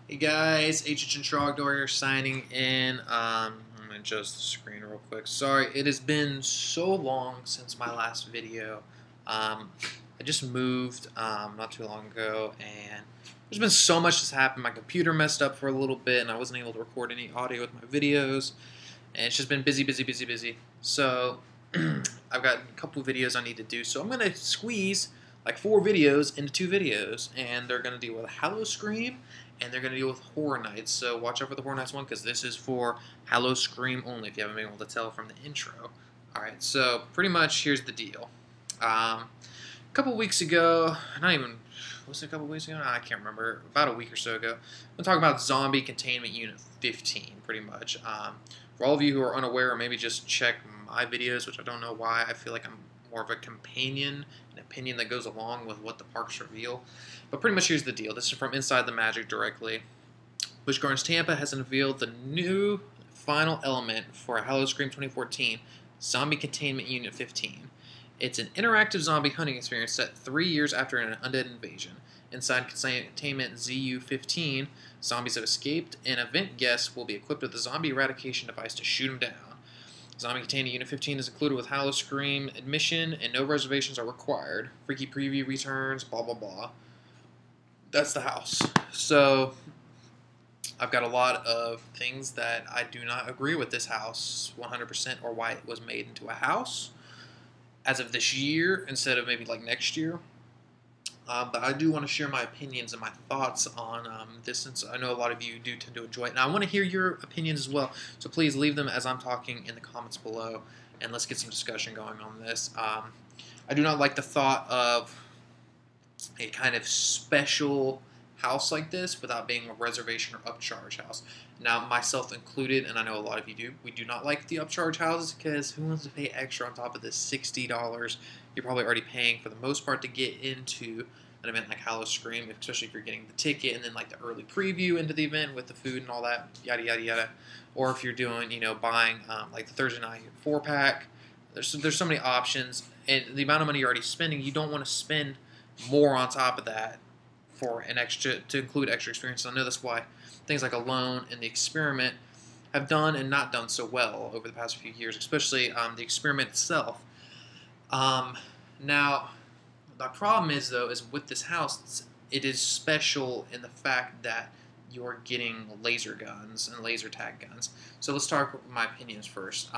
Hey guys, HH and Trogdor here signing in. I'm going to adjust the screen real quick. Sorry, it has been so long since my last video. I just moved not too long ago, and there's been so much that's happened. My computer messed up for a little bit, and I wasn't able to record any audio with my videos. And it's just been busy. So I've got a couple videos I need to do. So I'm going to squeeze like 4 videos into 2 videos, and they're going to deal with Howl-O-Scream, and they're going to deal with Horror Nights. So watch out for the Horror Nights one, because this is for Howl-O-Scream only, if you haven't been able to tell from the intro. Alright, so pretty much here's the deal. A couple weeks ago, was it a couple weeks ago? I can't remember. About a week or so ago, I'm talking about Zombie Containment Unit 15, pretty much. For all of you who are unaware, or maybe just check my videos, which I don't know why, I feel like I'm more of a companion, an opinion that goes along with what the parks reveal. But pretty much here's the deal. This is from Inside the Magic directly. Busch Gardens Tampa has unveiled the new final element for Howl-O-Scream 2014, Zombie Containment Unit 15. It's an interactive zombie hunting experience set 3 years after an undead invasion. Inside Containment ZCU15, zombies have escaped, and event guests will be equipped with a zombie eradication device to shoot them down. Zombie Containment Unit 15 is included with Howl-O-Scream admission, and no reservations are required. Freaky preview returns, blah blah blah. That's the house. So I've got a lot of things that I do not agree with this house 100%, or why it was made into a house as of this year instead of maybe like next year. But I do want to share my opinions and my thoughts on this, since I know a lot of you do tend to enjoy it. And I want to hear your opinions as well, so please leave them as I'm talking in the comments below, and let's get some discussion going on this. I do not like the thought of a kind of special house like this without being a reservation or upcharge house. Now, myself included, and I know a lot of you do, we do not like the upcharge houses, because who wants to pay extra on top of this $60 you're probably already paying for the most part to get into an event like Howl-O-Scream, especially if you're getting the ticket and then like the early preview into the event with the food and all that, yada yada yada. Or if you're doing, buying like the Thursday night 4-pack, there's so many options, and the amount of money you're already spending, you don't want to spend more on top of that for an extra, to include extra experiences. I know that's why things like Alone and the Experiment have done and not done so well over the past few years, especially the Experiment itself. Now, the problem is, though, is with this house, it is special in the fact that you're getting laser guns and laser tag guns. So let's talk my opinions first.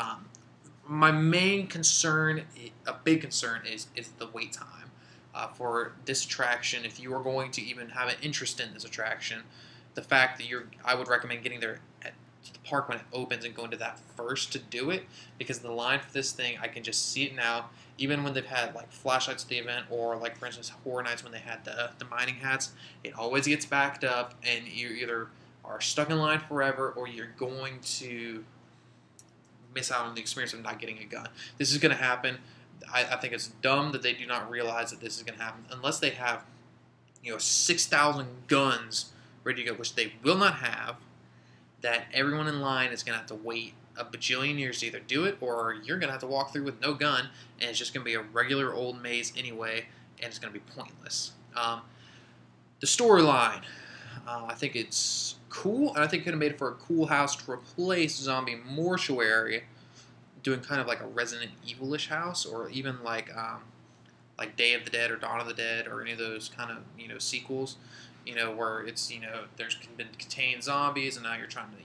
My main concern, a big concern, is the wait time. For this attraction, if you are going to even have an interest in this attraction, the fact that I would recommend getting there at the park when it opens and going to that first to do it, because the line for this thing, I can just see it now. Even when they've had like flashlights at the event, or like for instance Horror Nights when they had the mining hats, it always gets backed up, and you either are stuck in line forever, or you're going to miss out on the experience of not getting a gun. This is going to happen. I think it's dumb that they do not realize that this is going to happen unless they have 6,000 guns ready to go, which they will not have. That everyone in line is going to have to wait a bajillion years to either do it, or you're going to have to walk through with no gun, and it's just going to be a regular old maze anyway, and it's going to be pointless. The storyline, I think it's cool, and I think it could have made it for a cool house to replace Zombie Mortuary, doing kind of like a Resident Evil-ish house, or even like Day of the Dead or Dawn of the Dead, or any of those kind of sequels, where it's there's been contained zombies, and now you're trying to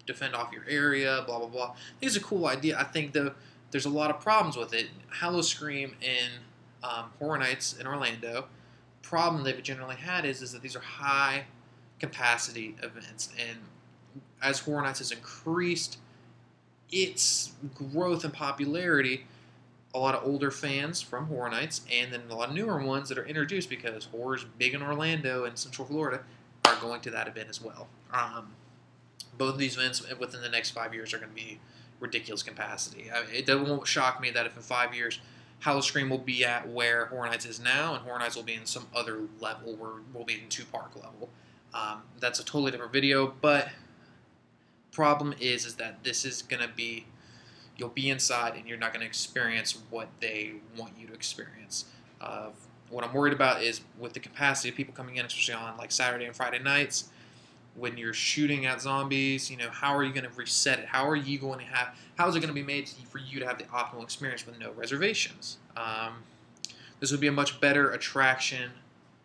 defend off your area, blah blah blah. I think it's a cool idea. I think there's a lot of problems with it. Howl-O-Scream and Horror Nights in Orlando, problem they've generally had is that these are high capacity events, and as Horror Nights has increased its growth and popularity, a lot of older fans from Horror Nights, and then a lot of newer ones that are introduced because horror's big in Orlando and Central Florida, are going to that event as well. Both of these events within the next 5 years are going to be ridiculous capacity. It won't shock me that if in 5 years Howl-O-Scream will be at where Horror Nights is now, and Horror Nights will be in some other level where we'll be in 2-park level. That's a totally different video, but problem is that this is going to be, you'll be inside and you're not going to experience what they want you to experience. What I'm worried about is with the capacity of people coming in, especially on like Saturday and Friday nights, when you're shooting at zombies, you know, how are you going to reset it? How is it going to be made for you to have the optimal experience with no reservations? This would be a much better attraction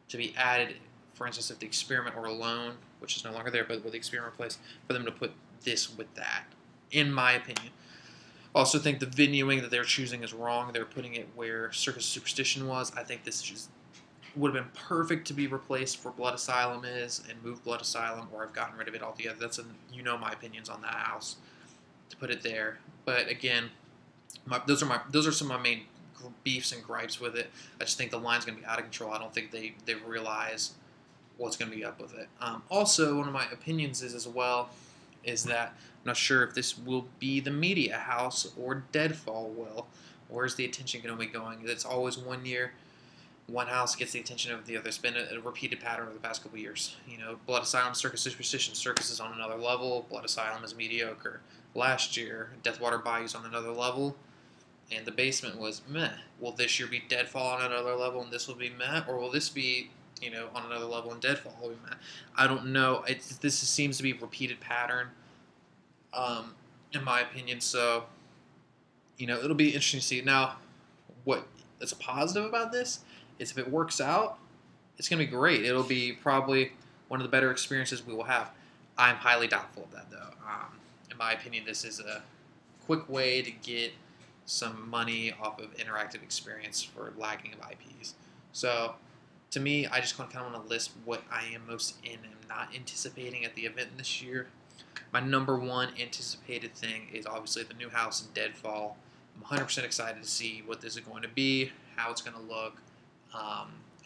to be added, for instance, if the experiment or alone, which is no longer there, but with the experiment place, for them to put this with that, in my opinion. I also think the venuing that they're choosing is wrong. They're putting it where Circus of Superstition was. I think this just would have been perfect to be replaced for Blood Asylum is, and move Blood Asylum, or I've gotten rid of it altogether. You know my opinions on that house, to put it there. But again, those are some of my main beefs and gripes with it. I just think the line's going to be out of control. I don't think they realize what's going to be up with it. Also, one of my opinions is that I'm not sure if this will be the media house or Deadfall will. Where's the attention going to be going? It's always 1 year. One house gets the attention of the other. It's been a repeated pattern over the past couple years. You know, Blood Asylum, Circus of Superstition. Circus is on another level. Blood Asylum is mediocre. Last year, Deathwater Bayou's on another level, and the basement was meh. Will this year be Deadfall on another level, and this will be meh? Or will this be, you know, on another level and Deadfall will be meh? I don't know. This seems to be a repeated pattern, in my opinion. So, you know, it'll be interesting to see. Now, what is a positive about this is if it works out, it's going to be great. It'll be probably one of the better experiences we will have. I'm highly doubtful of that, though. In my opinion, this is a quick way to get some money off of interactive experience for lagging of IPs. So, to me, I just kind of want to list what I am most in and not anticipating at the event this year. My number one anticipated thing is obviously the new house in Deadfall. I'm 100% excited to see what this is going to be, how it's going to look.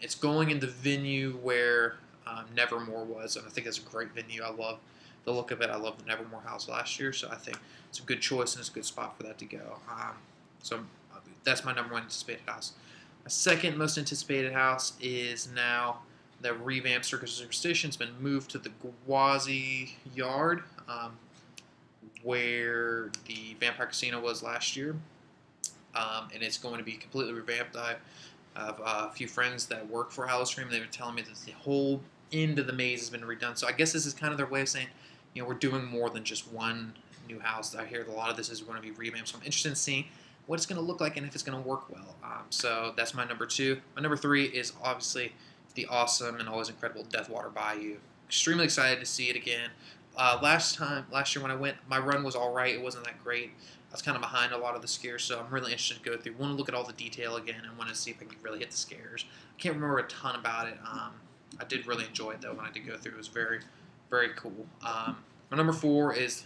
It's going in the venue where Nevermore was, and I think it's a great venue. I love the look of it. I love the Nevermore house last year, so I think it's a good choice and it's a good spot for that to go. So that's my number one anticipated house. My second most anticipated house is now the revamped Circus of Superstition. It's been moved to the Gwazi Yard, where the Vampire Casino was last year, and it's going to be completely revamped. I have a few friends that work for Howl-O-Scream. They were telling me that the whole end of the maze has been redone. So I guess this is kind of their way of saying, you know, we're doing more than just one new house. I hear a lot of this is going to be revamped. So I'm interested in seeing what it's going to look like and if it's going to work well. So that's my number two. My number three is obviously the awesome and always incredible Deathwater Bayou. Extremely excited to see it again. Last year when I went, my run was all right. It wasn't that great. I was kind of behind a lot of the scares, so I'm really interested to go through. Want to look at all the detail again and want to see if I can really hit the scares. I can't remember a ton about it. I did really enjoy it, though, when I did go through. It was very, very cool. My number four is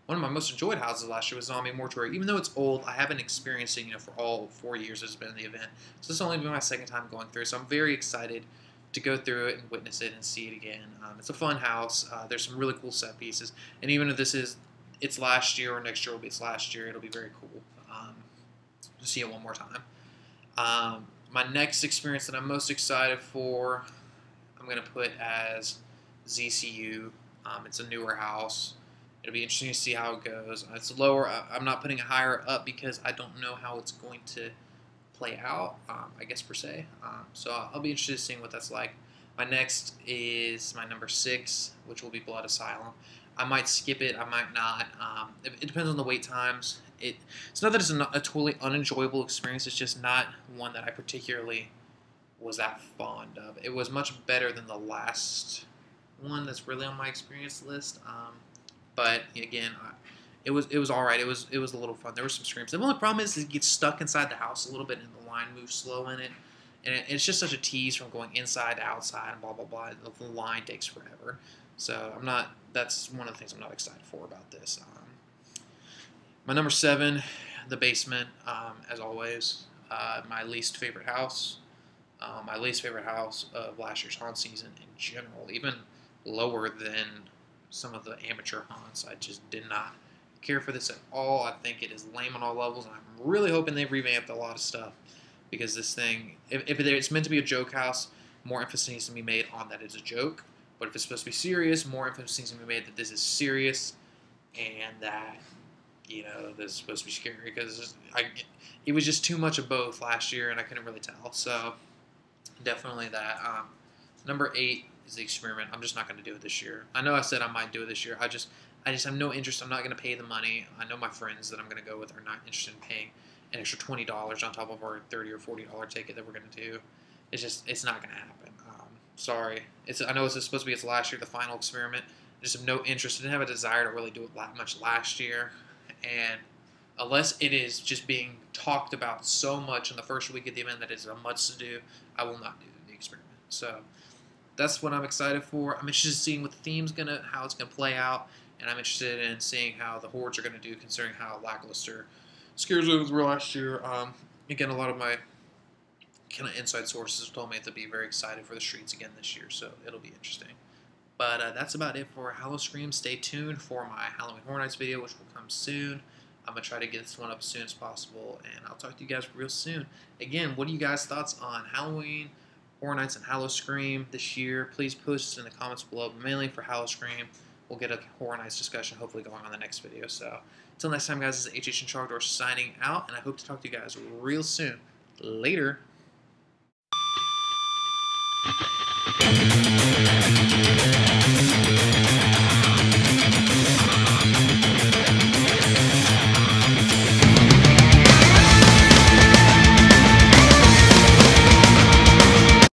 one of my most enjoyed houses last year was Zombie Mortuary. Even though it's old, I haven't experienced it, you know, for all 4 years it's been in the event. So this has only been my second time going through, so I'm very excited to go through it and witness it and see it again. It's a fun house. There's some really cool set pieces. And even if this is its last year or next year will be its last year, it'll be very cool to see it one more time. My next experience that I'm most excited for, I'm going to put as ZCU. It's a newer house. It'll be interesting to see how it goes. It's lower. I'm not putting it higher up because I don't know how it's going to play out, I guess, per se. So I'll be interested in seeing what that's like. My next is my number 6, which will be Blood Asylum. I might skip it. I might not. It depends on the wait times. It's not that it's a totally unenjoyable experience. It's just not one that I particularly was that fond of. It was much better than the last one that's really on my experience list. But again, it was all right. It was a little fun. There were some screams. The only problem is it gets stuck inside the house a little bit, and the line moves slow in it. And it's just such a tease from going inside to outside and blah blah blah. The line takes forever. So that's one of the things I'm not excited for about this. My number 7, the basement, as always. My least favorite house. My least favorite house of last year's haunt season in general, even lower than some of the amateur haunts. I just did not care for this at all. I think it is lame on all levels, and I'm really hoping they've revamped a lot of stuff, because this thing, if it's meant to be a joke house, more emphasis needs to be made on that it's a joke. But if it's supposed to be serious, more emphasis needs to be made that this is serious and that, you know, this is supposed to be scary, because it was just too much of both last year, and I couldn't really tell. So definitely that. Number 8 is the experiment. I'm just not going to do it this year. I know I said I might do it this year. I just have no interest. I'm not going to pay the money. I know my friends that I'm going to go with are not interested in paying an extra $20 on top of our $30 or $40 ticket that we're going to do. It's not going to happen. Sorry. I know it's supposed to be its last year, the final experiment. I just have no interest. I didn't have a desire to really do it that much last year. And unless it is just being talked about so much in the first week of the event that it's a must-do, I will not do the experiment. So that's what I'm excited for. I'm interested in seeing what the theme's how it's gonna play out, and I'm interested in seeing how the hordes are gonna do, considering how lackluster scare zones were last year. Again, a lot of my kind of inside sources told me to be very excited for the streets again this year, so it'll be interesting. But that's about it for Howl-O-Scream. Stay tuned for my Halloween Horror Nights video, which will come soon. I'm going to try to get this one up as soon as possible, and I'll talk to you guys real soon. Again, what are you guys' thoughts on Halloween Horror Nights and Howl-O-Scream this year? Please post in the comments below, but mainly for Howl-O-Scream. We'll get a Horror Nights discussion hopefully going on the next video. So until next time, guys, this is HH and Chalkdoor signing out, and I hope to talk to you guys real soon. Later.